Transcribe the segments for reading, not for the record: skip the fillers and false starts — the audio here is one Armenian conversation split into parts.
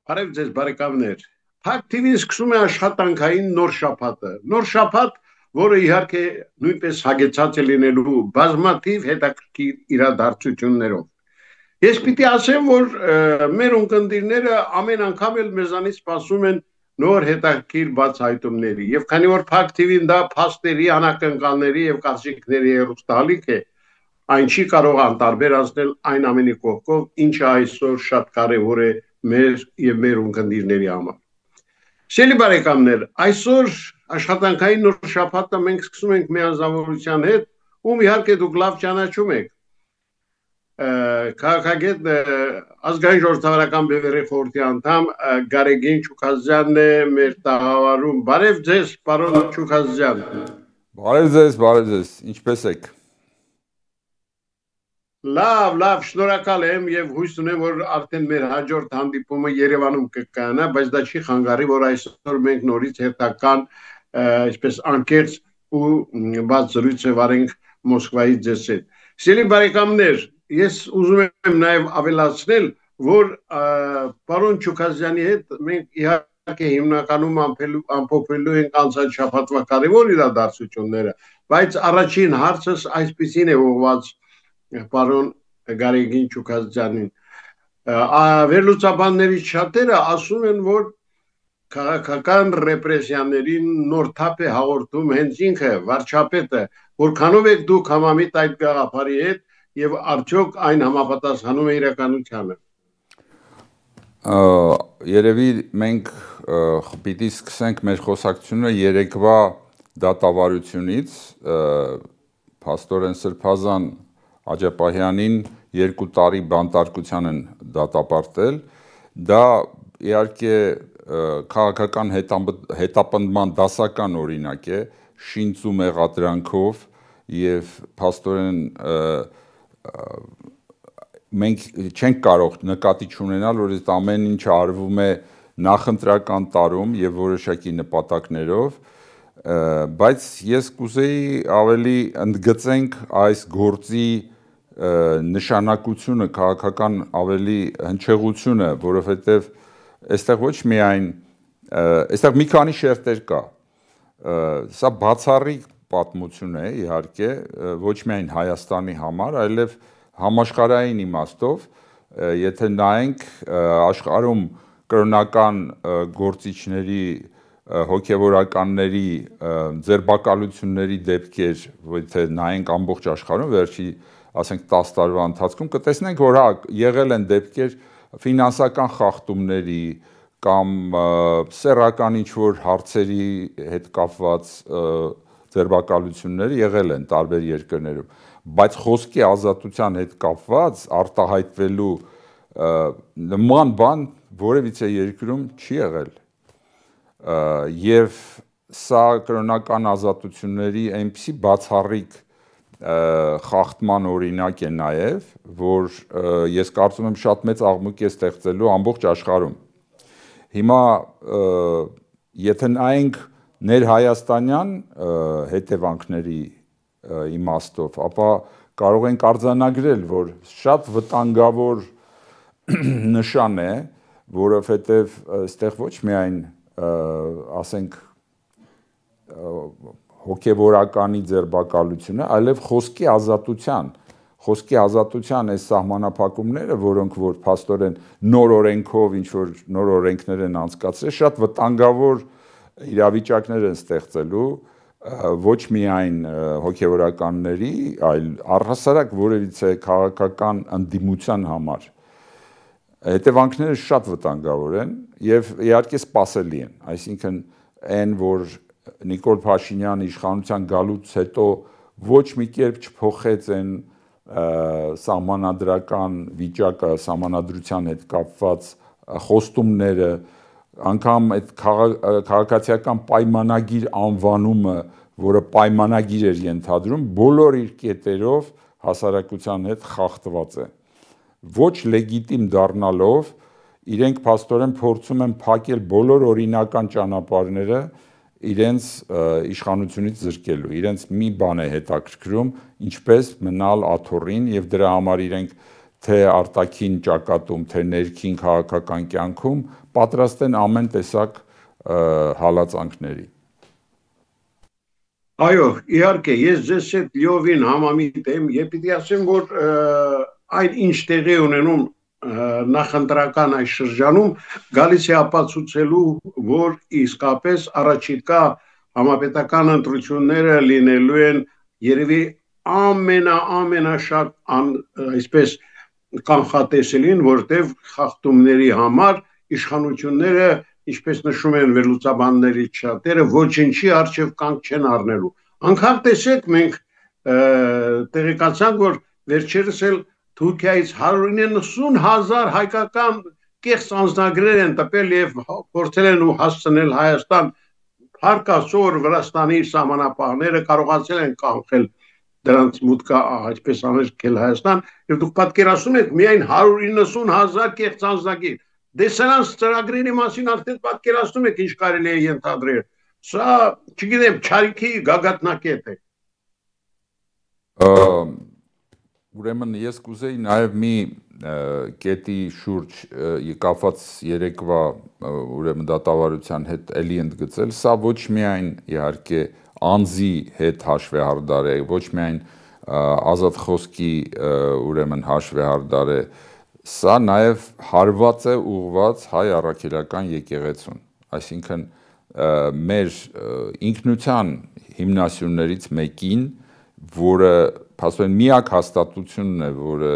Բարև ձեզ բարեկամներ։ Փակ TV-ն սկսում է աշխատանքային նոր շաբաթը։ Նոր շաբաթ, որը իհարկե նույնպես հագեցած է լինելու բազմաթիվ հետաքրքիր իրադարձություններով։ Ես պիտի ասեմ, որ մեր ունկնդիրները ամեն անգամ էլ մեզանից սպասում են նոր հետաքրքիր բացահայտումների։ Եվ քանի որ Փակ TV-ն դա փաստերի, անակնկալների եւ կարծիքների հեռուստալիք է, այն չի կարող անտարբեր անցնել այն ամենի կողքով, ինչը այսօր շատ կարևոր է մեր եւ մեր ունկնդիրների համար։ Սիրելի բարեկամներ, այսօր աշխատանքային նոր շաբաթը մենք սկսում ենք մի անձնավորության հետ, ում իհարկե դուք լավ ճանաչում եք։ Քաղաքագետ ազգային ժողովրդավարական բևեռի խորհրդի անդամ Գարեգին Չուքազյանն է մեր տաղավարում։ Բարև ձեզ, պարոն Չուքազյան։ Բարև ձեզ, ինչպե՞ս եք։ Լավ, շնորհակալ եմ եւ հույս ունեմ, որ արդեն մեր հաջորդ հանդիպումը Երևանում կկայանա, բայց դա չի խանգարի, որ այսօր մենք նորից հերթական, այսպես անկեղծ ու բաց զրույց վարենք Մոսկվայից ձեզ հետ։ Սիրելի բարեկամներ, ես ուզում եմ նաեւ ավելացնել, որ պարոն Չուքազյանի հետ մենք իհարկե հիմնականում ամփոփելու ենք անցած շաբաթվա կարևոր իրադարձությունները, բայց առաջին հարցս այսպեսին է ուղղված պարոն Գարեգին Չուքազյանին։ Վերլուծաբաններից շատերը ասում են, որ քաղաքական ռեպրեսիաներին նոր թափ է հաղորդում հենց ինքը, վարչապետը, որքանով եք դուք համամիտ այդ գաղափարի հետ եւ արդյոք այն համապատասխանում է իրականությանը։ Երևի մենք պիտի սկսենք մեր խոսակցությունը երեկվա դատավարությունից, փաստորեն Սրբազան Աջապահյանին 2 տարի բանտարկության են դատապարտել, դա իհարկե քաղաքական հետապնդման դասական օրինակ է, շինծ ու մեղադրանքով եւ փաստորեն մենք չենք կարող նկատի չունենալ, որ այդ ամեն ինչը արվում է նախընտրական տարում եւ որոշակի նպատակներով, բայց ես կուզեի ավելի ընդգծենք այս գործի նշանակությունը, քաղաքական ավելի հնչեղությունը, որովհետև այստեղ ոչ միայն այստեղ մի քանի շերտեր կա։ Սա բացառիկ պատմություն է, իհարկե, ոչ միայն Հայաստանի համար, այլև համաշխարհային իմաստով, եթե նայենք աշխարհում կրոնական գործիչների, հոգևորականների ձերբակալությունների դեպքեր, եթե նայենք ամբողջ աշխարհում վերջի ասենք 10 տարվա ընթացքում կտեսնենք, որ եղել են դեպքեր ֆինանսական խախտումների կամ սեռական ինչ-որ հարցերի հետ կապված ձերբակալությունները եղել են տարբեր երկրներում, բայց խոսքի ազատության հետ կապված արտահայտվելու նման բան որևիցե երկրում չի եղել։ Եվ սա կրոնական ազատությունների այնպիսի բացառիկ խախտման օրինակ է նաև, որ ես կարծում եմ շատ մեծ աղմուկ է ստեղծելու ամբողջ աշխարհում։ Հիմա եթե նայենք ներհայաստանյան հետևանքների իմաստով, ապա կարող ենք արձանագրել, որ շատ վտանգավոր նշան է, որովհետև այստեղ ոչ միայն ասենք հոգևորականի ձերբակալությունը, այլև խոսքի ազատության այս սահմանափակումները, որոնք որ փաստորեն նոր օրենքով ինչ-որ նոր օրենքներ են անցկացրել, շատ վտանգավոր իրավիճակներ են ստեղծելու ոչ միայն հոգևորականների, այլ առհասարակ որևիցե քաղաքական ընդդիմության համար։ Հետևանքները շատ վտանգավոր են եւ իհարկե սպասելի են, այսինքն այն, որ Նիկոլ Փաշինյան իշխանության գալուց հետո ոչ մի կերպ չփոխեց այն սահմանադրական վիճակը, սահմանադրության հետ կապված խոստումները, անգամ այդ քաղաքացիական պայմանագիր անվանումը, որը պայմանագիր էր ենթադրում, բոլոր իր կետերով հասարակության հետ խախտված է։ Ոչ լեգիտիմ դառնալով իրենք փաստորեն փորձում են փակել բոլոր օրինական ճանապարհները իրենց իշխանությունից զրկելու, իրենց մի բան է հետաքրքրում, ինչպես մնալ աթոռին եւ դրա համար իրենք թե արտաքին ճակատում, թե ներքին քաղաքական կյանքում պատրաստ են ամեն տեսակ հալածանքների։ Այո, իհարկե, ես ձեզ հետ լիովին համամիտ եմ, եւ պիտի ասեմ, որ այն ինչ տեղի ունենում նախընտրական այս շրջանում գալիս է ապացուցելու, որ իսկապես առաջիկա համապետական ընտրությունները լինելու են երևի ամենաշատ այսպես կանխատեսելին, որտեղ խախտումների համար իշխանությունները, ինչպես նշում են վերլուծաբաններից շատերը, ոչինչի առջև կանգ չեն առնելու։ Անգամ տեսեք, մենք տեղեկացանք, որ վերջերս էլ Թուրքիայից 190,000 հայկական կեղծ անձնագրեր են տպել եւ փորձել են հասցնել Հայաստան, հարկասոր Վրաստանի սահմանապահները կարողացել են կանխել դրանց մուտքը այսպես աներկել Հայաստան, եւ դուք պատկերացնում եք միայն 190,000 կեղծ անձնագիր։ Դե սրանց ծրագրերի մասին արդեն պատկերացնում եք ինչ կարելի է ենթադրել։ Սա, չգիտեմ, չարիքի գագաթնակետ է։ Ուրեմն ես կուզեի նաև մի կետի շուրջ կապված երեկվա ուրեմն դատավարության հետ էլի ընդգծել, սա ոչ միայն իհարկե անձի հետ հաշվեհարդար է, ոչ միայն ազատ խոսքի ուրեմն հաշվեհարդար է, սա նաև հարված է ուղղված հայ առաքելական եկեղեցուն, այսինքն մեր ինքնության հիմնասյուներից մեկին, որը փաստորեն միակ հաստատությունն է, որը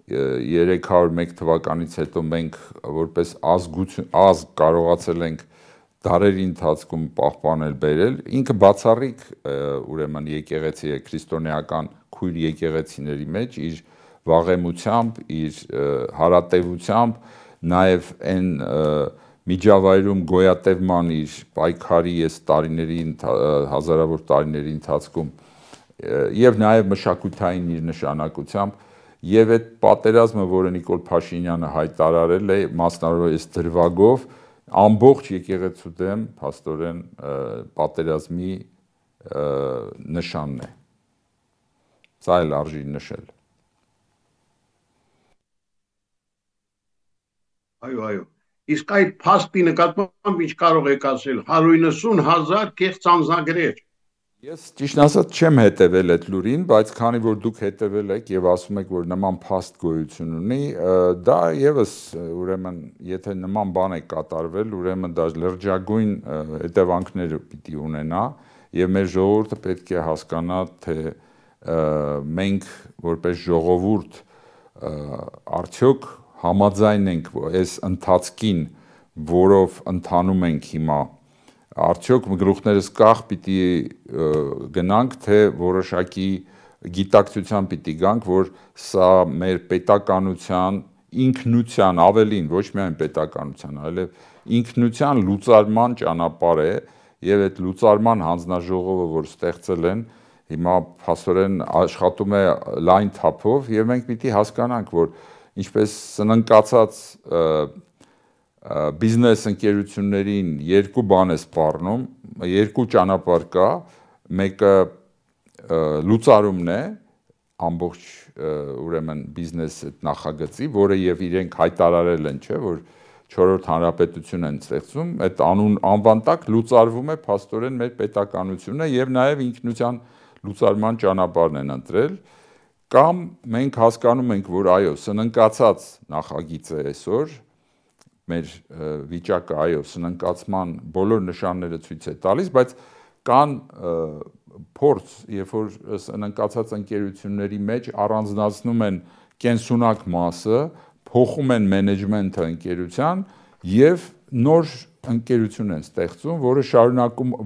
301 թվականից հետո մենք որպես ազգ կարողացել ենք դարերի ընթացքում պահպանել բերել, ինքը բացառիկ ուրեմն եկեղեցի է քրիստոնեական քույր եկեղեցիների մեջ իր վաղեմությամբ, իր հարատևությամբ, նաև այն միջավայրում գոյատևման իր պայքարի այս տարիների հազարավոր տարիների ընթացքում եւ նաեւ մշակութային իր նշանակությամբ եւ այդ պատերազմը, որը Նիկոլ Փաշինյանը հայտարարել է մասնավորապես այս դրվագով, ամբողջ եկեղեցու դեմ փաստորեն պատերազմի նշանն է։ Սա էլ արժի նշել։ Այո։ Իսկ այդ փաստի նկատմամբ ինչ կարող եք ասել 190,000 կեղծ անձնագրեր։ Ես ճիշտ ասած չեմ հետևել այդ լուրին, բայց քանի որ դուք հետևել եք եւ ասում եք, որ նման փաստ գոյություն ունի, դա եւս ուրեմն եթե նման բան է կատարվել, ուրեմն դա լրջագույն հետևանքներ պիտի ունենա եւ մեր ժողովուրդը պետք է հասկանա, թե մենք որպես ժողովուրդ արդյոք համաձայն ենք այս ընթացքին, որով ընթանում ենք հիմա, արդյոք գլուխներս կախ պիտի գնանք, թե որոշակի գիտակցության պիտի գանք, որ սա մեր պետականության ինքնության ավելին, ոչ միայն պետականության, այլև ինքնության լուծարման ճանապարհ է եւ այդ լուծարման հանձնաժողովը, որ ստեղծել են, հիմա փաստորեն աշխատում է լայն թափով եւ մենք պիտի հասկանանք, որ ինչպես սնանկացած բիզնես ընկերություններին երկու բան է սպառնում, երկու ճանապարհ կա, մեկը լուծարումն է, ամբողջ ուրեմն բիզնես այդ նախագծի, որը եւ իրենք հայտարարել են, չէ, որ 4-րդ հանրապետություն են ստեղծում, այդ անվան տակ լուծարվում է փաստորեն մեր պետականությունը եւ նաեւ ինքնության լուծարման ճանապարհն են ընտրել, կամ մենք հասկանում ենք, որ այո, սնանկացած նախագիծ է այսօր, մեր վիճակը այո, սնանկացման բոլոր նշանները ցույց է տալիս, բայց կան փորձ, երբ որ սնանկացած ընկերությունների մեջ առանձնացնում են կենսունակ մասը, փոխում են մենեջմենթը ընկերության եւ նոր ընկերություն են ստեղծում, որը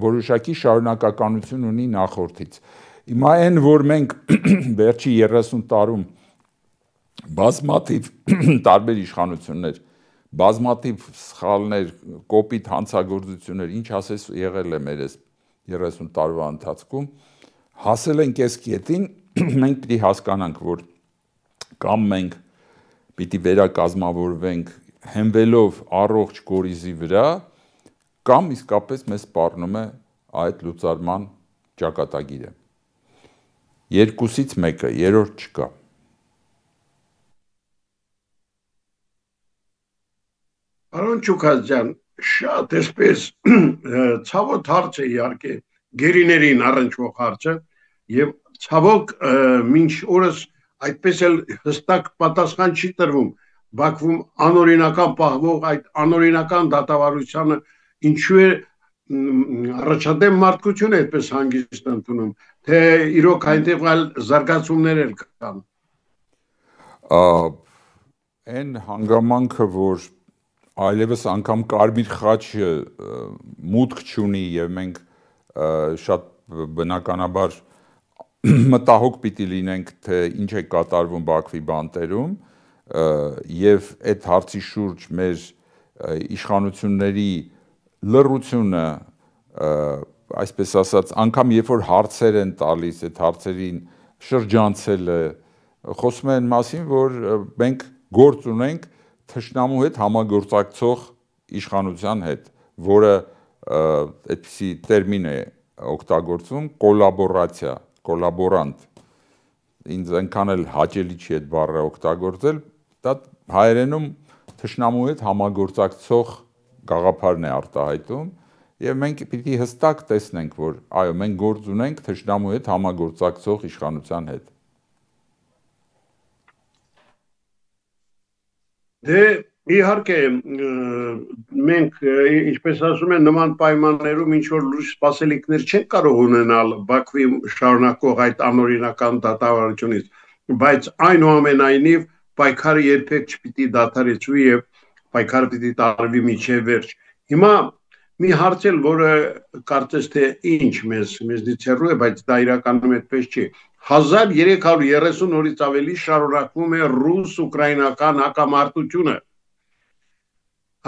որոշակի շարունակականություն ունի նախորդից։ Հիմա այն, որ մենք վերջի 30 տարում բազմաթիվ տարբեր իշխանություններ, բազմաթիվ սխալներ, կոպիտ հանցագործություններ, ինչ ասես եղել է մեր 30 տարվա ընթացքում, հասել ենք այս կետին, մենք պիտի հասկանանք, որ կամ մենք պիտի վերակազմավորվենք հենվելով առողջ կորիզի վրա, կամ իսկապես մեզ սպառնում է այդ լուծարման ճակատագիրը։ Երկուսից մեկը, երրորդ չկա։ Պարոն Չուքազյան, շատ էսպես ցավոտ հարց է իհարկե գերիներին առնչվող հարցը եւ ցավոք մինչ օրս այդպես էլ հստակ պատասխան չի տրվում Բաքվում անօրինական պահվող այդ անօրինական դատավարությանը ինչու է առաջադեմ մարդկություն է այդպես հանգիստ ընդունում թե իրոք այնտեղ այլ զարգացումներ էլ կան այն հանգամանքը որ այլևս անգամ կարմիր խաչը մուտք չունի եւ մենք շատ բնականաբար մտահոգ պիտի լինենք թե ինչ է կատարվում Բաքվի բանտերում եւ այդ հարցի շուրջ մեր իշխանությունների լռությունը այսպես ասած անգամ երբ որ հարցեր են տալիս այդ հարցերին շրջանցելը խոսում են մասին որ մենք գործ ունենք թշնամու հետ համագործակցող իշխանության հետ, որը այդպիսի տերմին է օգտագործվում կոլաբորացիա, կոլաբորանտ։ Ինձ այնքան էլ հաճելի չի այդ բառը օգտագործել, դա հայերենում թշնամու հետ համագործակցող գաղափարն է արտահայտում, եւ մենք պիտի հստակ տեսնենք, որ այո, մենք գործ ունենք թշնամու հետ համագործակցող իշխանության հետ։ Դե իհարկե մենք ինչպես ասում են նման պայմաններում ինչ որ լուրջ սպասելիքներ չեն կարող ունենալ Բաքվի շարունակող այդ անօրինական դատավարությունից, բայց այնուամենայնիվ պայքարը երբեք չպիտի դադարեցվի եւ պայքարը պիտի տարվի միջև վերջ։ Հիմա մի հարց էլ, որը կարծես թե ինչ մեզնից հեռու է, բայց դա իրականում այդպես չի։ 1330 օրից ավելի շարունակվում է ռուս-ուկրաինական հակամարտությունը։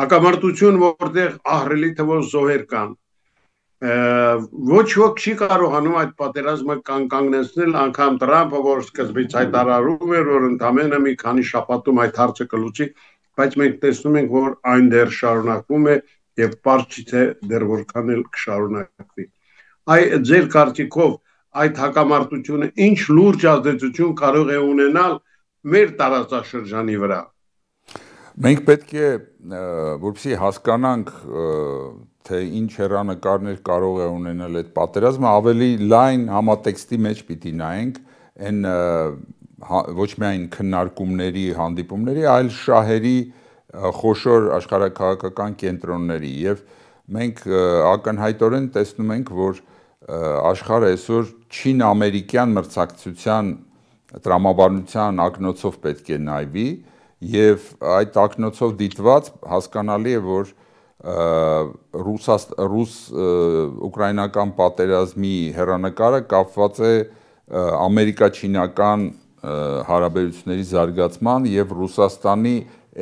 Հակամարտություն, որտեղ ահռելի թվով զոհեր կան։ Ոչ ոք չի կարողանում այդ պատերազմը կանգնեցնել, անգամ Տրամփը, որ սկզբից հայտարարում էր, որ ընդամենը մի քանի շաբաթում այդ հարցը կլուծի, բայց մենք տեսնում ենք, որ այն դեռ շարունակվում է եւ պարզ չի թե դեռ որքան էլ կշարունակվի։ Ձեր կարծիքով այդ հակամարտությունը ինչ լուրջ ազդեցություն կարող է ունենալ մեր տարածաշրջանի վրա։ Մենք պետք է որպեսզի հասկանանք թե ինչ հեռանկարներ կարող է ունենալ այդ պատերազմը, ավելի լայն համատեքստի մեջ պիտի նայենք, այն ոչ միայն քննարկումների, հանդիպումների, այլ շահերի խոշոր աշխարհաքաղաքական կենտրոնների եւ մենք ակնհայտորեն տեսնում ենք, որ աշխարհը այսօր չին-ամերիկյան մրցակցության տրամաբանության ակնոցով պետք է նայվի եւ այդ ակնոցով դիտված հասկանալի է, որ ռուս-ուկրաինական պատերազմի հեռանկարը կապված է ամերիկա-չինական հարաբերությունների զարգացման եւ Ռուսաստանի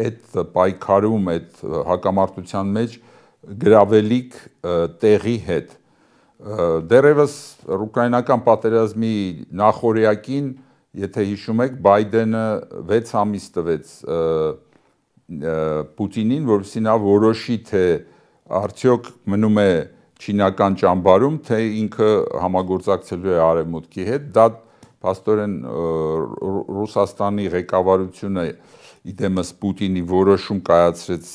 այդ պայքարում, այդ հակամարտության մեջ գրավելիք տեղի հետ։ Դեռևս ուկրաինական պատերազմի նախօրյակին, եթե հիշում եք, Բայդենը 6 ամիս տվեց Պուտինին, որովհետեւ նա որոշի, թե արդյոք մնում է չինական ճամբարում, թե ինքը համագործակցելու է արևմուտքի հետ, դա փաստորեն Ռուսաստանի ղեկավարությունը իդեմս Պուտինի որոշում կայացրեց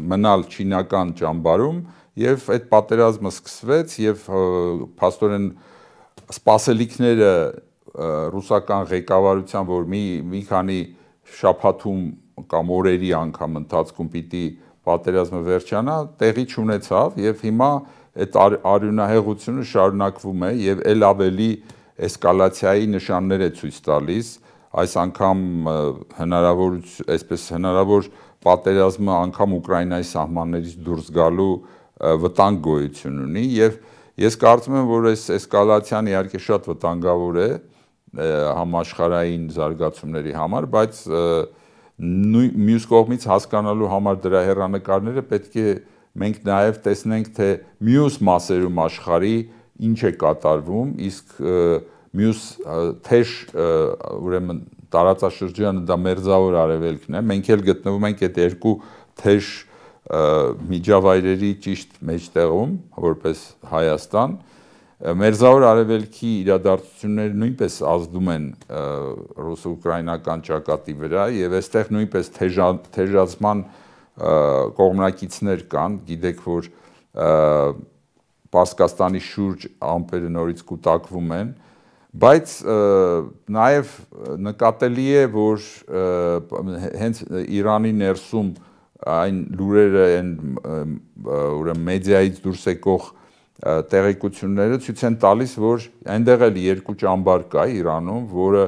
մնալ չինական ճամբարում եւ այդ պատերազմը սկսվեց եւ փաստորեն սպասելիքները ռուսական ղեկավարության, որ մի քանի շաբաթում կամ օրերի անգամ ընթացքում պիտի պատերազմը վերջանա, տեղի չունեցավ եւ հիմա այդ արյունահեղությունը շարունակվում է եւ ել ավելի էսկալացիայի նշաններ է ցույց տալիս, այս անգամ հնարավոր պատերազմը անգամ Ուկրաինայի սահմաններից դուրս գալու վտանգ գոյություն ունի եւ ես կարծում եմ, որ այս էսկալացիան իհարկե շատ վտանգավոր է համաշխարհային զարգացումների համար, բայց մյուս կողմից հասկանալու համար դրա հեռանկարները պետք է մենք նաև տեսնենք, թե մյուս մասերում աշխարհի ինչ է կատարվում, իսկ մյուս թեժ ուրեմն տարածաշրջանը դա մերձավոր արևելքն է, մենք էլ գտնվում ենք այդ երկու թեժ միջավայրերի ճիշտ մեջտեղում, որպես Հայաստան, մերձավոր արևելքի իրադարձությունները նույնպես ազդում են ռուս-ուկրաինական ճակատի վրա եւ այստեղ նույնպես թեժացման կողմնակիցներ կան, գիտեք, որ Պարսկաստանի շուրջ ամպերը նորից կուտակվում են, բայց նաև նկատելի է, որ հենց Իրանի ներսում այն լուրերը, այն մեդիայից դուրս եկող տեղեկությունները ցույց են տալիս, որ այնտեղ էլ երկու ճամբար կա Իրանում, որը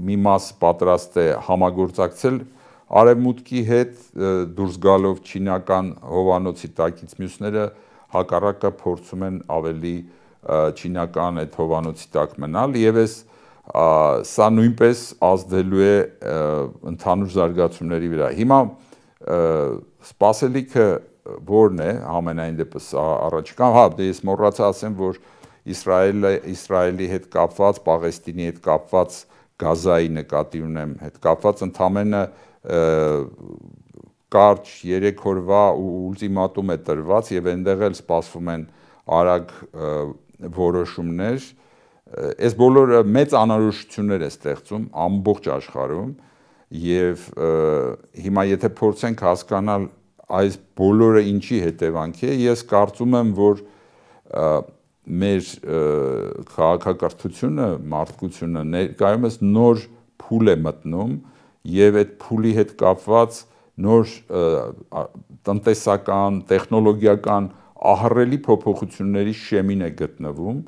մի մաս պատրաստ է համագործակցել Արևմուտքի հետ դուրս գալով չինական հովանոցի տակից, մյուսները հակառակը փորձում են ավելի չինական այդ հովանոցի տակ մնալ, եւ սա նույնպես ազդելու է ընդհանուր զարգացումների վրա։ Հիմա սպասելիքը որն է ամենայն դեպս առաջիկա, ես մոռացա ասեմ, որ Իսրայելի հետ կապված, Պաղեստինի հետ կապված, Գազայի նկատի ունեմ հետ կապված ընդամենը կարճ 3 օրվա ուլտիմատում է տրված եւ այնտեղ էլ սպասվում են արագ որոշումներ։ Այս բոլորը մեծ անորոշություններ է ստեղծում ամբողջ աշխարհում եւ հիմա եթե փորձենք հասկանալ այս բոլորը ինչի հետևանք է, ես կարծում եմ, որ մեր քաղաքակրթությունը, մարդկությունը ներկայումս նոր փուլ է մտնում եւ այդ փուլի հետ կապված նոր տնտեսական, տեխնոլոգիական ահռելի փոփոխությունների շեմին է գտնվում,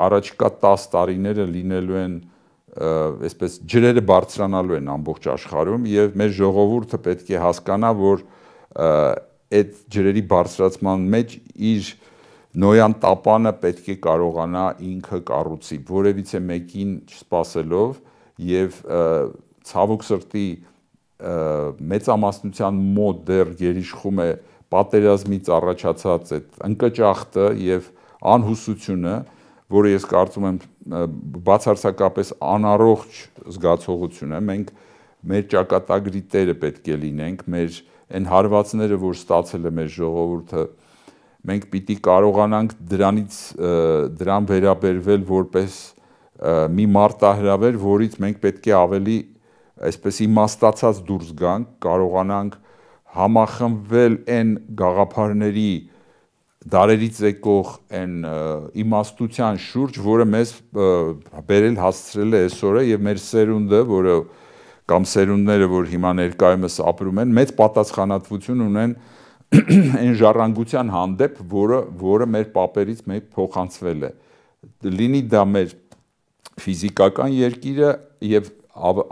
առաջիկա 10 տարիները լինելու են, այսպես ջրերը բարձրանալու են ամբողջ աշխարհում եւ մեր ժողովուրդը պետք է հասկանա, որ այդ ջրերի բարձրացման մեջ իր նոյան տապանը պետք է կարողանա ինքը կառուցի, որևիցե մեկին չսպասելով եւ ցավոք սրտի մեծամասնության մոտ դեռ գերիշխում է պատերազմից առաջացած այդ ընկճախտը եւ անհուսությունը, որը ես կարծում եմ բացարձակապես անառողջ զգացողություն է։ Մենք մեր ճակատագրի տերը պետք է լինենք, մեր այն հարվածները, որ ստացել է մեր ժողովուրդը, մենք պիտի կարողանանք դրան վերաբերվել որպես մի մարտահրավեր, որից մենք պետք է ավելի այսպես իմաստացած դուրս գանք, կարողանանք համախմբվել այն գաղափարների դարերից եկող այն իմաստության շուրջ, որը մեզ բերել հասցրել է այսօրը եւ մեր սերունդը, որը կամ սերունդները, որ հիմա ներկայումս ապրում են, մեծ պատասխանատվություն ունեն այն ժառանգության հանդեպ, որը մեր պապերից մեկ փոխանցվել է։ Լինի դա մեր ֆիզիկական երկիրը եւ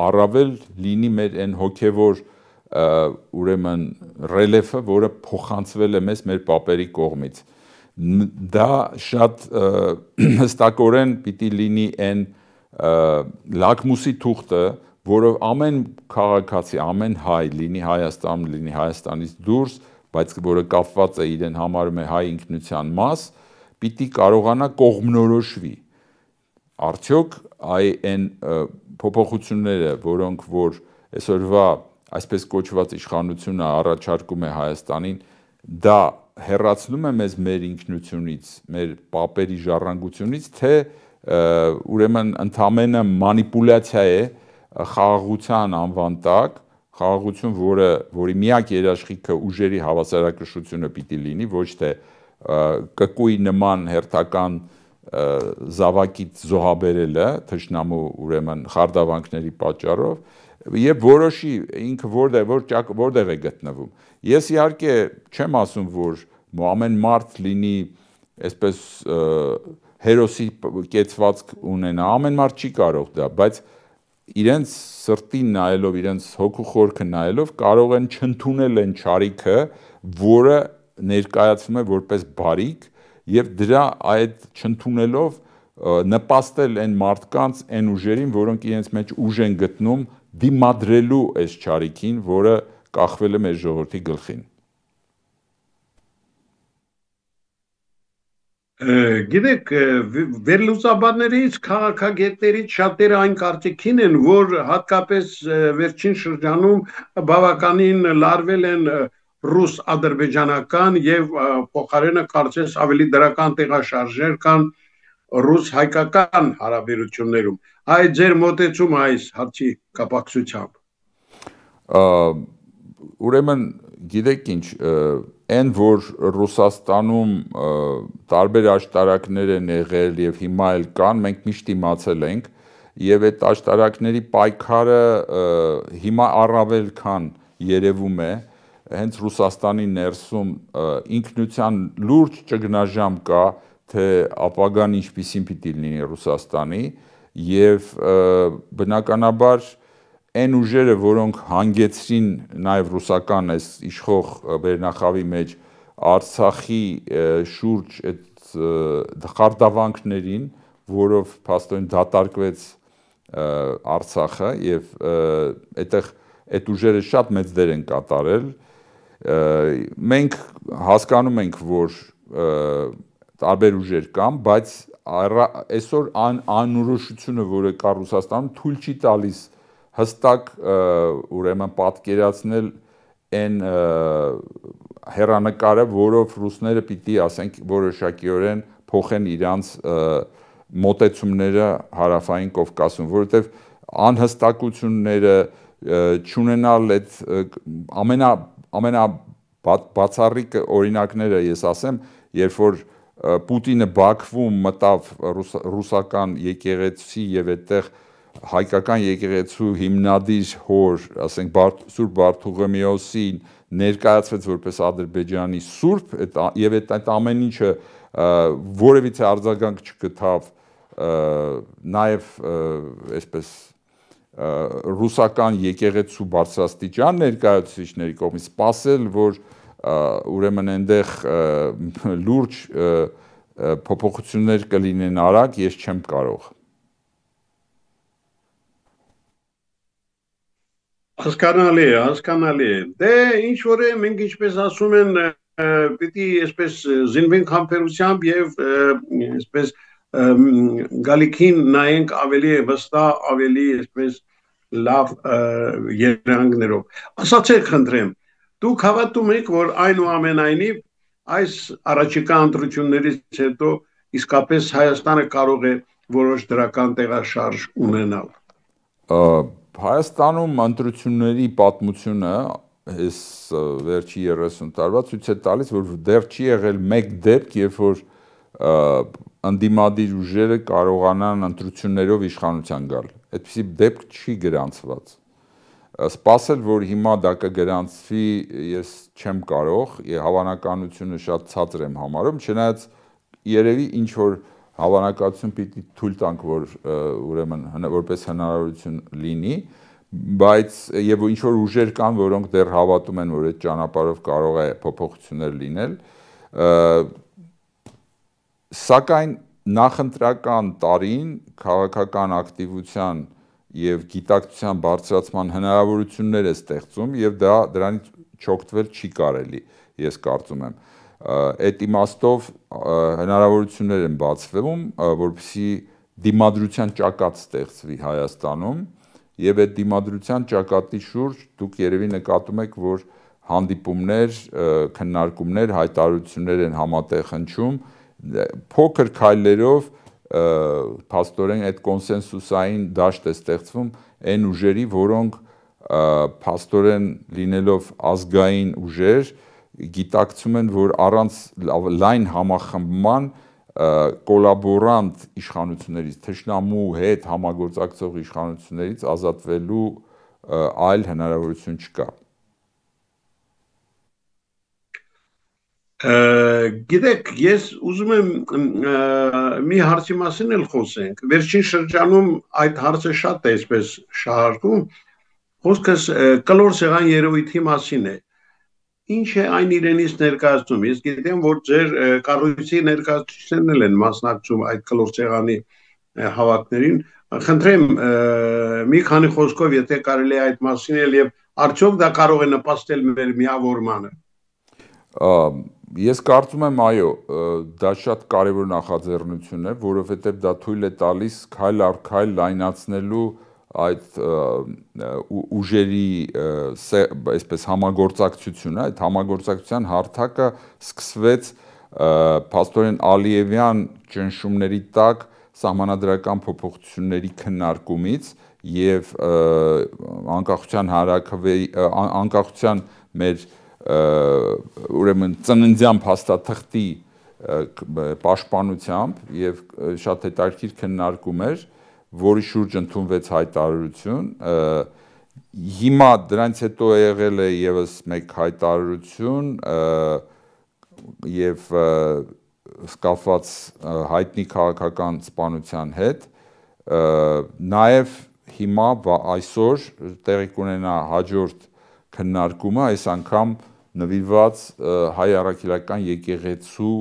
առավել լինի մեր այն հոգեվոր ուրեմն ռելիեֆը, որը փոխանցվել է մեզ մեր պապերի կողմից։ Դա շատ հստակորեն պիտի լինի այն լակմուսի թուղթը, որով ամեն քաղաքացի, ամեն հայ, լինի Հայաստանում, լինի Հայաստանից դուրս, բայց որը կապված է իրեն համարում է հայ ինքնության մաս, պիտի կարողանա կողմնորոշվի։ Արդյոք այն փոփոխությունները, որոնք որ այսօրվա այսպես կոչված իշխանությունը առաջարկում է Հայաստանին, դա հեռացնում է մեզ մեր ինքնությունից, մեր պապերի ժառանգությունից, թե ուրեմն ընդամենը մանիպուլյացիա է խաղաղության անվան տակ, խաղաղություն, որի միակ երաշխիքը ուժերի հավասարակշռությունը պիտի լինի, ոչ թե կկույ նման հերթական զավակից զոհաբերելը, թշնամու ուրեմն խարդավանքների պատճառով եւ որոշի ինքը որտեղ է գտնվում։ Ես իհարկե չեմ ասում, որ ամեն մարդ լինի այսպես հերոսի կեցվածք ունենա, ամեն մարդ չի կարող դա, բայց իրենց սրտին նայելով, իրենց հոգու խորքը նայելով կարող են չընդունել այն չարիքը, որը ներկայացվում է որպես բարիք եւ դրա այդ չընդունելով նպաստել այն մարդկանց, այն ուժերին, որոնք իրենց մեջ ուժ են գտնում դիմադրելու այս չարիքին, որը կախվել է մեր ժողովրդի գլխին։ Գիտեք, վերլուծաբաններից, քաղաքագետներից շատերը այն կարծիքին են, որ հատկապես վերջին շրջանում բավականին լարվել են ռուս-ադրբեջանական եւ փոխարենը կարծես ավելի դրական տեղաշարժեր կան ռուս-հայկական հարաբերություններում։ Այդ ձեր մոտեցումը այս հարցի կապակցությամբ։ ուրեմն գիտեք ինչ, այն որ Ռուսաստանում տարբեր աշտարակներ են եղել եւ հիմա էլ կան, մենք միշտ իմացել ենք եւ այդ աշտարակների պայքարը հիմա առավել քան երևում է հենց Ռուսաստանի ներսում ինքնության լուրջ ճգնաժամ կա, թե ապագան ինչպիսին պիտի լինի Ռուսաստանի եւ բնականաբար այն ուժերը, որոնք հանգեցրին նաև ռուսական այս իշխող վերնախավի մեջ Արցախի շուրջ այդ խարդավանքներին, որով փաստորեն դատարկվեց Արցախը եւ այդտեղ այդ ուժերը շատ մեծ դեր են կատարել, մենք հասկանում ենք, որ տարբեր ուժեր կան, բայց այսօր անորոշությունը, որը կա Ռուսաստանում, թույլ չի տալիս հստակ ուրեմն պատկերացնել այն հեռանկարը, որով ռուսները պիտի ասենք որոշակիորեն փոխեն իրանց մոտեցումները հարավային Կովկասում, որովհետև անհստակությունները չունենալ այդ ամենաբացառիկ օրինակները ես ասեմ, երբ որ Պուտինը Բաքվում մտավ ռուսական եկեղեցի եւ այդտեղ հայկական եկեղեցու հիմնադիր հոր, ասենք Սուրբ Բարթողոմեոսին ներկայացվեց որպես Ադրբեջանի սուրբ եւ այդ ամեն ինչը որևիցե արձագանք չգտավ նաեւ այսպես ռուսական եկեղեցու բարձրաստիճան ներկայացուցիչների կողմից սпасել, որ ուրեմն այնտեղ լուրջ փոփոխություններ կլինեն արագ, ես չեմ կարող Հասկանալի է, հասկանալի է։ Դե ինչ որ է, մենք ինչպես ասում են, պիտի այսպես զինվենք համբերությամբ եւ այսպես գալիքին նայենք ավելի վստահ, ավելի այսպես լավ երանգներով։ Ասացեք խնդրեմ, դուք հավատում եք, որ այնուամենայնիվ այս առաջիկա ընտրություններից հետո իսկապես Հայաստանը կարող է որոշ դրական տեղաշարժ ունենալ։ Հայաստանում ընտրությունների պատմությունը այս վերջի 30 տարվա ցույց է տալիս, որ դեռ չի եղել մեկ դեպք, երբ որ ընդդիմադիր ուժերը կարողանան ընտրություններով իշխանության գալ։ Այդպիսի դեպք չի գրանցված։ Սպասել, որ հիմա դա կգրանցվի, ես չեմ կարող, հավանականությունը շատ ցածր եմ համարում, չնայած երևի ինչ որ հավանականություն պիտի թույլ տանք, որ ուրեմն որպես հնարավորություն լինի, բայց եւ ինչ որ ուժեր կան, որոնք դեռ հավատում են, որ այդ ճանապարհով կարող է փոփոխություններ լինել, սակայն նախընտրական տարին քաղաքական ակտիվության եւ գիտակցության բարձրացման հնարավորություններ է ստեղծում եւ դրանից չօգտվել չի կարելի, ես կարծում եմ։ Այդ իմաստով հնարավորություններ են բացվում, որպեսզի դիմադրության ճակատ ստեղծվի Հայաստանում եւ այդ դիմադրության ճակատի շուրջ դուք երևի նկատում եք, որ հանդիպումներ, քննարկումներ, հայտարարություններ են համատեղ հնչում, փոքր քայլերով փաստորեն այդ կոնսենսուսային դաշտ է ստեղծվում այն ուժերի, որոնք փաստորեն լինելով ազգային ուժեր գիտակցում են, որ առանց լայն համախմբման կոլաբորանտ իշխանություններից, թշնամու հետ համագործակցող իշխանություններից ազատվելու այլ հնարավորություն չկա։ Գիտեք, ես ուզում եմ մի հարցի մասին էլ խոսենք։ Վերջին շրջանում այդ հարցը շատ է այսպես շահարկում։ Խոսքս կլոր սեղան երևույթի մասին է։ Ինչ է այն իրենից ներկայացնում։ Ես գիտեմ, որ ձեր կառույցի ներկայացուցիչներն են մասնակցում այդ կլոր սեղանի հավաքներին։ Խնդրեմ մի քանի խոսքով, եթե կարելի է այդ մասին էլ եւ արդյոք դա կարող է նպաստել մեր միավորմանը։ Ես կարծում եմ, այո, դա շատ կարևոր նախաձեռնություն է, որովհետև դա թույլ է տալիս քայլ առ քայլ լայնացնելու այդ ուժերի այսպես համագործակցությունը, այդ համագործակցության հարթակը սկսվեց փաստորեն Ալիևյան ճնշումների տակ սահմանադրական փոփոխությունների քննարկումից եւ անկախության մեր ուրեմն ծննդյան փաստաթղթի պաշտպանությամբ եւ շատ հետաքրքիր քննարկում էր, որի շուրջ ընդունվեց հայտարարություն։ Հիմա դրանից հետո եղել է եւս մեկ հայտարարություն եւ կապված հայտնի քաղաքական սպանության հետ, նաեւ հիմա այսօր տեղի կունենա հաջորդ քննարկումը, այս անգամ նվիրված հայ առաքելական եկեղեցու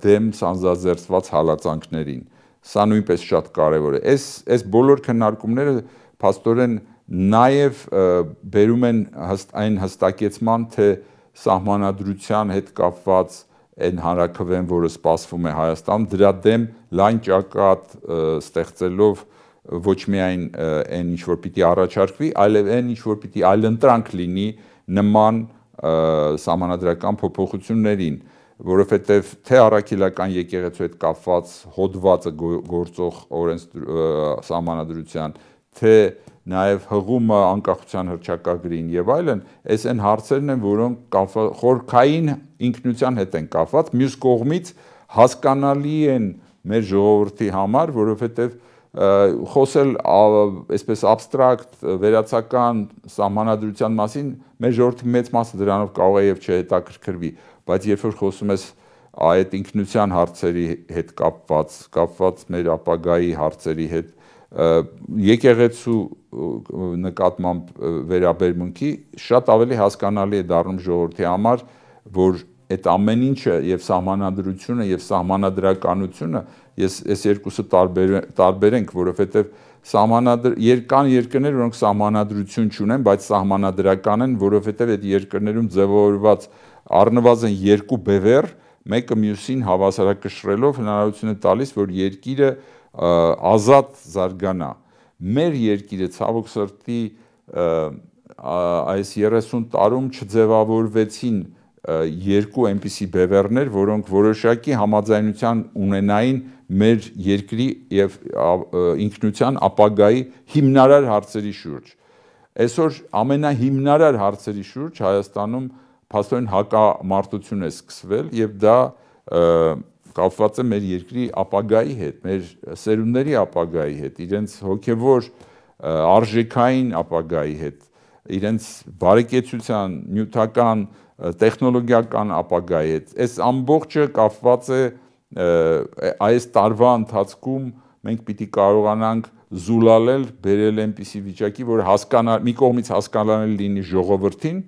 դեմ սանձազերծված հալածանքներին։ Սա նույնպես շատ կարևոր է։ Այս բոլոր քննարկումները փաստորեն նաև բերում են այն հստակեցման, թե սահմանադրության հետ կապված այն հանրաքվեն, որը սպասվում է Հայաստանում, դրա դեմ լայն ճակատ ստեղծելով ոչ միայն այն ինչ որ պիտի առաջարկվի, այլև այն ինչ որ պիտի այլընտրանք լինի նման սահմանադրական փոփոխություններին, որովհետև թե առաքելական եկեղեցու հետ կապված հոդվածը գործող սահմանադրության, թե նաև հղումը անկախության հռչակագրին եւ այլն, այս այն հարցերն են, որոնք խորքային ինքնության հետ են կապված, մյուս կողմից հասկանալի են մեր ժողովրդի համար, որովհետև խոսել այսպես abstract վերացական սահմանադրության մասին մեր ժողովրդի մեծ մասը դրանով կարող է եւ չհետաքրքրվի, բայց երբ որ խոսում ես այդ ինքնության հարցերի հետ կապված մեր ապագայի հարցերի հետ եկեղեցու նկատմամբ վերաբերմունքի շատ ավելի հասկանալի է դառնում ժողովրդի համար, որ այդ ամեն ինչը եւ սահմանադրությունը եւ սահմանադրականությունը ես երկուսը տարբերենք, որովհետեւ կան երկրներ, որոնք սահմանադրություն չունեն, բայց սահմանադրական են, որովհետեւ այդ երկրներում ձևավորված առնվազն երկու բևեռ մեկը մյուսին հավասարակշռելով հնարավորություն է տալիս, որ երկիրը ազատ զարգանա։ Մեր երկիրը ցավոք սրտի այս 30 տարում չձևավորվեցին երկու այնպիսի բևեռներ, որոնք որոշակի համաձայնության ունենային մեր երկրի եւ ինքնության ապագայի հիմնարար հարցերի շուրջ։ Այսօր ամենահիմնարար հարցերի շուրջ Հայաստանում փաստորեն հակամարտություն է սկսվել եւ դա կապված է մեր երկրի ապագայի հետ, մեր սերունդների ապագայի հետ, իրենց հոգեվոր արժեքային ապագայի հետ, իրենց բարեկեցության, նյութական, տեխնոլոգիական ապագայի հետ։ Այս ամբողջը կապված է այս տարվա ընթացքում մենք պիտի կարողանանք զուլալել, բերել այնպիսի վիճակի, որ մի կողմից հասկանալի լինի ժողովրդին,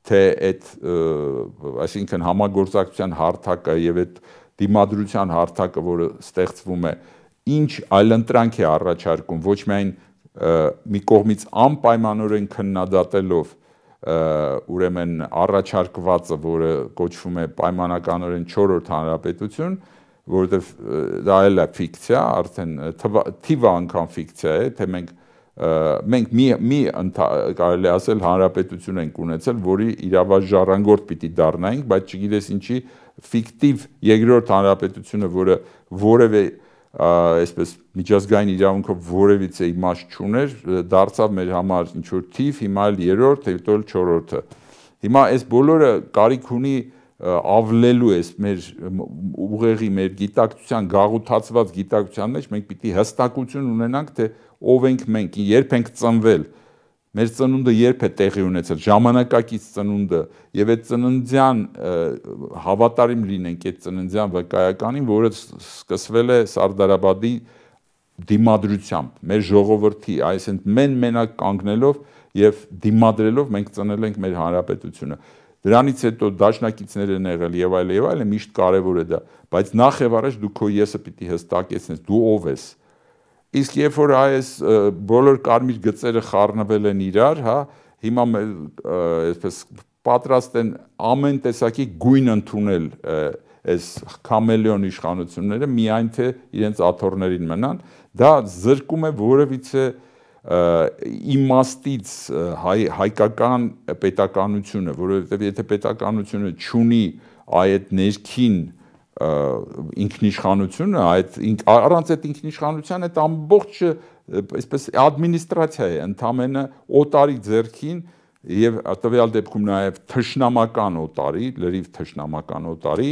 թե այդ այսինքն համագործակցության հարթակը եւ այդ դիմադրության հարթակը, որը ստեղծվում է, ինչ այլընտրանք է առաջարկում, ոչ միայն մի կողմից անպայմանորեն քննադատելով ուրեմն առաջարկվածը, որը կոչվում է պայմանականորեն 4-րդ հանրապետություն, որովհետև դա էլ է ֆիկցիա, արդեն թիվը անգամ ֆիկցիա է, թե մենք կարելի ասել հանրապետություն ենք ունեցել, որի իրավաժառանգորդ պիտի դառնայինք, բայց չգիտես ինչի ֆիկտիվ երկրորդ հանրապետությունը, որը որևէ այսպես միջազգային իրավունքով որևիցե իմաստ չուներ, դարձավ մեր համար ինչ որ թիվ, հիմա էլ 3-րդ, հետո էլ 4-րդը։ Հիմա այս բոլորը կարիք ունի ավլելու էս մեր ուղեղի, մեր գիտակցության, գաղութացված գիտակցության մեջ մենք պիտի հստակություն ունենանք, թե ով ենք մենք, երբ ենք ծնվել, մեր ծնունդը երբ է տեղի ունեցել, ժամանակակից ծնունդը, եւ այդ ծննդյան հավատարիմ լինենք այդ ծննդյան վկայականին, որը սկսվել է Սարդարաբադի դիմադրությամբ, մեր ժողովրդի, այսինքն մենակ կանգնելով եւ դիմադրելով մենք ծնել ենք մեր հանրապետությունը։ Դրանից հետո դաշնակիցներ են եղել եւ այլ, միշտ կարեւոր է դա, բայց նախ եւ առաջ դու քո եսը պիտի հստակեցնես, դու ով ես։ Իսկ երբ որ այս բոլոր կարմիր գծերը խառնվել են իրար, հա, հիմա այսպես պատրաստ են ամեն տեսակի գույն ընդունել այս քամելեոն իշխանությունները, միայն թե իրենց աթոռներին մնան, դա զրկում է որևիցե իմաստից հայկական պետականությունը, որովհետև եթե պետականությունը չունի այդ ներքին ինքնիշխանությունը, առանց այդ ինքնիշխանության այդ ամբողջ այսպես ադմինիստրացիա է ընդամենը օտարի ձեռքին եւ տվյալ դեպքում նաեւ թշնամական օտարի, լրիվ թշնամական օտարի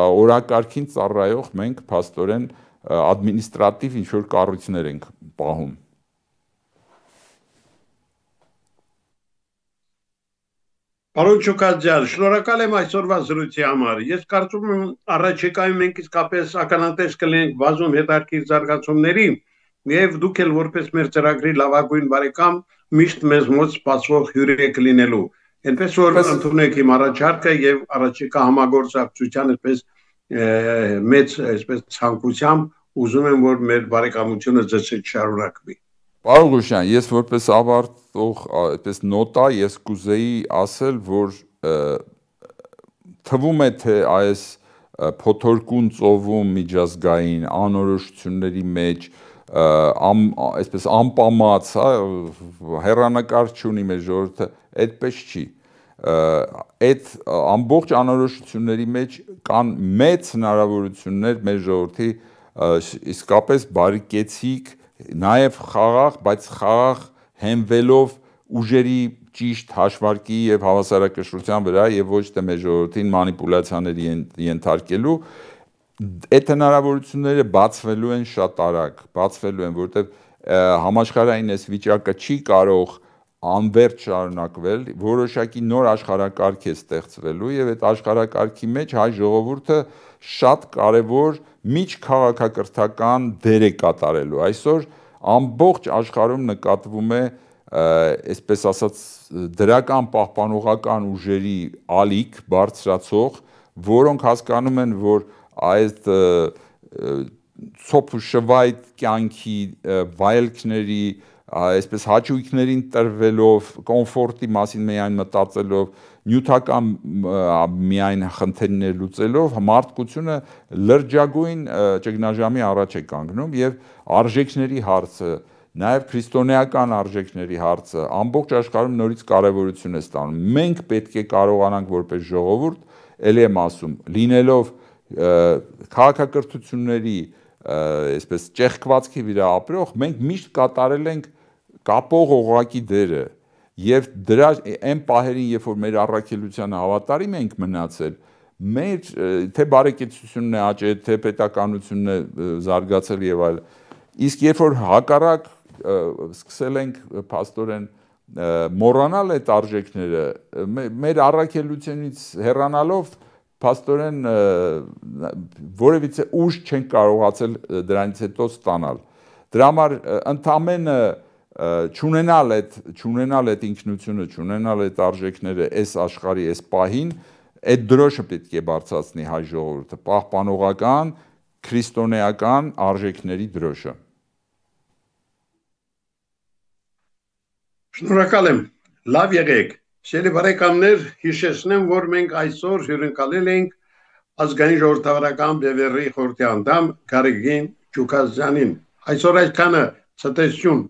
օրակարգին ծառայող մենք փաստորեն ադմինիստրատիվ ինչ որ կառույցներ ենք պահում։ Պարոն Չուկաջյան, շնորհակալ եմ այսօրվա զրույցի համար։ Ես կարծում եմ առաջիկայում մենք իսկապես ականատես կլինենք բազում հետաքրքիր զարգացումների եւ դուք էլ որպես մեր ծրագրի լավագույն բարեկամ միշտ մեզ մոտ սպասվող հյուր եք լինելու։ Այնպես որ ընդունեք իմ առաջարկը եւ առաջիկա համագործակցության այսպես մեծ այսպես ցանկությամբ ուզում եմ որ մեր բարեկամությունը ծեցեք շարունակվի։ Պարոն Գուշյան, ես որպես ավարտող այդպես նոտա ես կուզեի ասել, որ թվում է թե այս փոթորկուն ծովում միջազգային անորոշությունների մեջ այսպես անպամած, հեռանկար չունի մեր ժողովուրդը, այդպես չի։ Այդ ամբողջ անորոշությունների մեջ կան մեծ հնարավորություններ մեր ժողովրդի իսկապես բարեկեցիկ նաև խաղաղ, բայց խաղաղ հենվելով ուժերի ճիշտ հաշվարկի եւ հավասարակշռության վրա եւ ոչ թե մեր ժողովրդին մանիպուլյացիաների ենթարկելու այդ հնարավորությունները բացվելու են շատ արագ, բացվելու են, որտեղ համաշխարհային այս վիճակը չի կարող անվերջ շարունակվել, որոշակի նոր աշխարհակարգ է ստեղծվելու եւ այդ աշխարհակարգի մեջ հայ ժողովուրդը շատ կարեւոր միջքաղաքակրթական դեր է կատարելու։ Այսօր ամբողջ աշխարհում նկատվում է այսպես ասած դրական պահպանողական ուժերի ալիք բարձրացող, որոնք հասկանում են, որ այդ ցոփ ու շվայտ կյանքի վայելքների այսպես հաճույքներին տրվելով, կոմֆորտի մասին միայն մտածելով, նյութական միայն խնդիրներ լուծելով, մարդկությունը լրջագույն ճգնաժամի առաջ է կանգնում եւ արժեքների հարցը, նաեւ քրիստոնեական արժեքների հարցը ամբողջ աշխարհում նորից կարեւորություն է ստանում։ Մենք պետք է կարողանանք որպես ժողովուրդ, ելի եմ ասում, լինելով քաղաքակրթությունների այսպես ճեղքվածքի վրա ապրող, մենք միշտ կատարել ենք կապող օղակի դերը եւ դրա այն պահերին, երբ որ մեր առաքելությանը հավատարիմ ենք մնացել, մեր թե բարեկեցությունն է աճել, թե պետականությունն է զարգացել եւ այլ։ Իսկ երբ որ հակառակ սկսել ենք փաստորեն մոռանալ այդ արժեքները, մեր առաքելությունից հեռանալով փաստորեն որևիցե ուժ չեն կարողացել դրանից հետո ստանալ։ Դրա համար ընդամենը չունենալ այդ ինքնությունը, չունենալ այդ արժեքները այս աշխարհի այս պահին, այդ դրոշը պետք է բարձրացնի հայ ժողովուրդը, պահպանողական, քրիստոնեական արժեքների դրոշը։ Շնորհակալ եմ, լավ եղեք։ Սիրելի բարեկամներ, հիշեցնեմ, որ մենք այսօր հյուրընկալել ենք ազգային ժողովրդավարական բևեռի խորհրդի անդամ Գարեգին Չուկաջյանին։ Այսօր այսքանը, ցտեսություն։